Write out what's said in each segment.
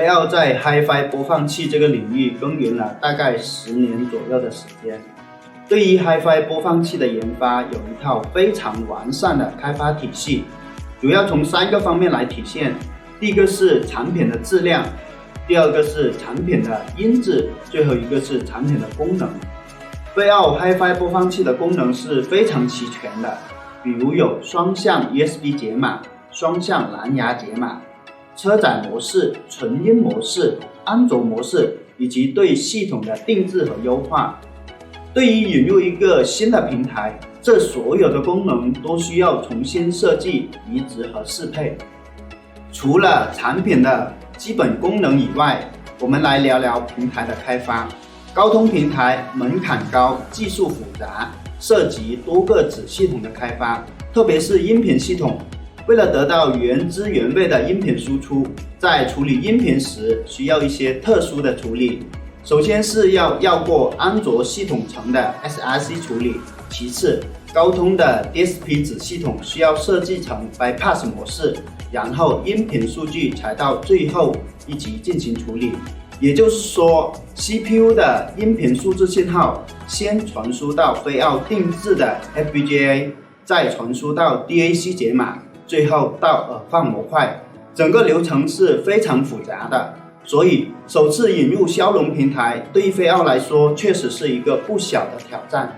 飞奥在 Hi-Fi 播放器这个领域耕耘了大概10年左右的时间。对于 Hi-Fi 播放器的研发，有一套非常完善的开发体系，主要从3个方面来体现。第一个是产品的质量，第二个是产品的音质，最后一个是产品的功能。飞奥 Hi-Fi 播放器的功能是非常齐全的，比如有双向 USB 解码、双向蓝牙解码、车载模式、纯音模式、安卓模式，以及对系统的定制和优化。对于引入一个新的平台，这所有的功能都需要重新设计、移植和适配。除了产品的基本功能以外，我们来聊聊平台的开发。高通平台门槛高，技术复杂，涉及多个子系统的开发，特别是音频系统。为了得到原汁原味的音频输出，在处理音频时需要一些特殊的处理。首先是要绕过安卓系统层的 SRC 处理，其次高通的 DSP 子系统需要设计成 Bypass 模式，然后音频数据才到最后一级进行处理。也就是说 CPU 的音频数字信号先传输到飞奥定制的 FPGA， 再传输到 DAC 解码，最后到耳放模块，整个流程是非常复杂的。所以首次引入骁龙平台对于飞奥来说确实是一个不小的挑战。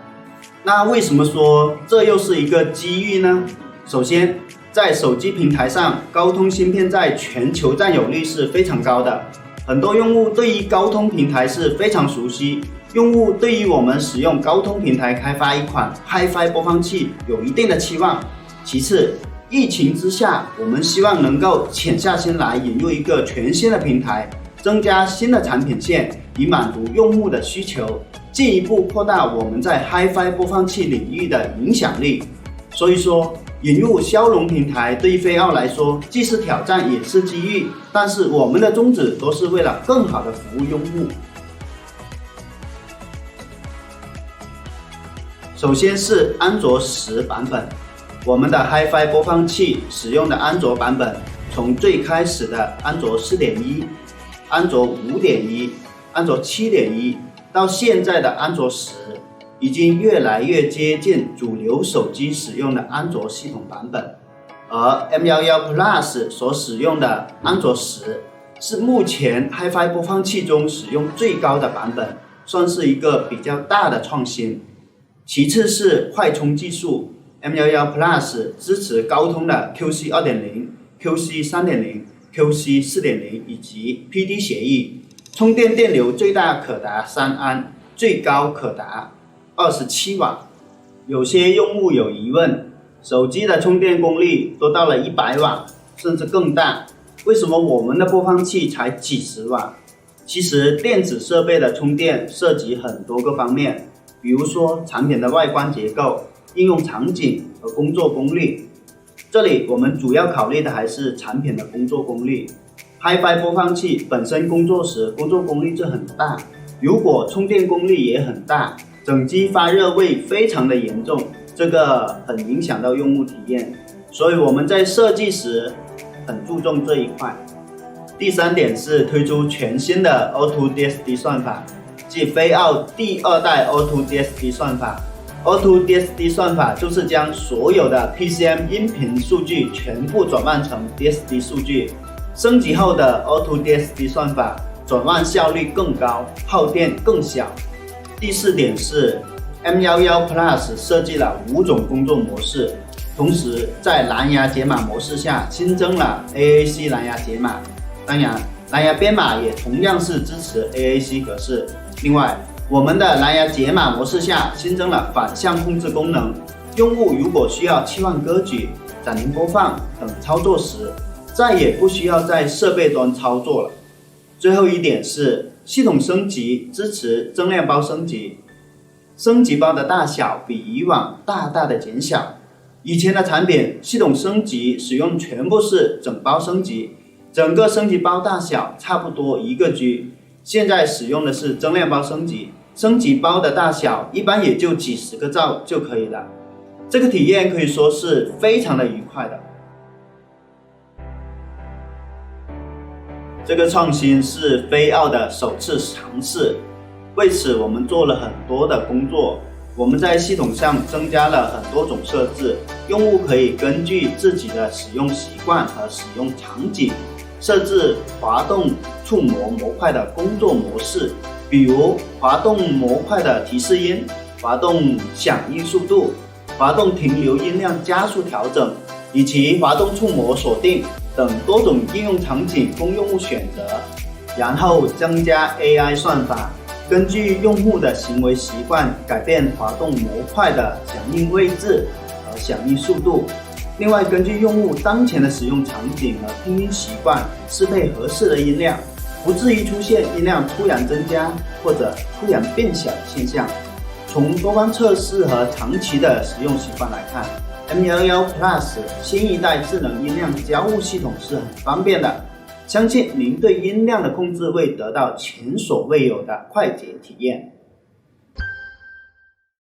那为什么说这又是一个机遇呢？首先，在手机平台上，高通芯片在全球占有率是非常高的，很多用户对于高通平台是非常熟悉，用户对于我们使用高通平台开发一款 Hi-Fi 播放器有一定的期望。其次，疫情之下，我们希望能够潜下心来引入一个全新的平台，增加新的产品线，以满足用户的需求，进一步扩大我们在 Hi-Fi 播放器领域的影响力。所以说，引入骁龙平台对于飞奥来说既是挑战也是机遇，但是我们的宗旨都是为了更好的服务用户。首先是安卓10版本，我们的 Hi-Fi 播放器使用的安卓版本，从最开始的安卓 4.1、安卓 5.1、安卓 7.1 到现在的安卓10，已经越来越接近主流手机使用的安卓系统版本。而 M11 Plus 所使用的安卓10是目前 Hi-Fi 播放器中使用最高的版本，算是一个比较大的创新。其次是快充技术， M11 Plus 支持高通的 QC 2.0、QC 3.0、QC 4.0 以及 PD 协议，充电电流最大可达3安，最高可达27瓦。有些用户有疑问，手机的充电功率都到了100瓦甚至更大，为什么我们的播放器才几十瓦？其实电子设备的充电涉及很多个方面，比如说产品的外观结构、应用场景和工作功率。这里我们主要考虑的还是产品的工作功率。Hi-Fi 播放器本身工作时工作功率就很大，如果充电功率也很大，整机发热会非常的严重，这个很影响到用户体验，所以我们在设计时很注重这一块。第3点是推出全新的 Auto DSP 算法，即飞奥第2代 Auto DSP 算法。Auto DSP 算法就是将所有的 PCM 音频数据全部转换成 DSP 数据，升级后的 Auto DSP 算法转换效率更高，耗电更小。第4点是 M11 Plus 设计了5种工作模式，同时在蓝牙解码模式下新增了 AAC 蓝牙解码，当然蓝牙编码也同样是支持 AAC 格式。另外，我们的蓝牙解码模式下新增了反向控制功能，用户如果需要切换歌曲、暂停播放等操作时，再也不需要在设备端操作了。最后一点是系统升级支持增量包升级，升级包的大小比以往大大的减小。以前的产品系统升级使用全部是整包升级，整个升级包大小差不多1个 G， 现在使用的是增量包升级，升级包的大小一般也就几十个兆就可以了。这个体验可以说是非常的愉快的。这个创新是飞奥的首次尝试，为此我们做了很多的工作。我们在系统上增加了很多种设置，用户可以根据自己的使用习惯和使用场景，设置滑动触摸模块的工作模式，比如滑动模块的提示音、滑动响应速度、滑动停留音量加速调整，以及滑动触摸锁定等多种应用场景供用户选择。然后增加 AI 算法，根据用户的行为习惯改变滑动模块的响应位置和响应速度。另外，根据用户当前的使用场景和听音习惯，适配合适的音量，不至于出现音量突然增加或者突然变小的现象。从多方测试和长期的使用习惯来看， M11 Plus 新一代智能音量交互系统是很方便的，相信您对音量的控制会得到前所未有的快捷体验。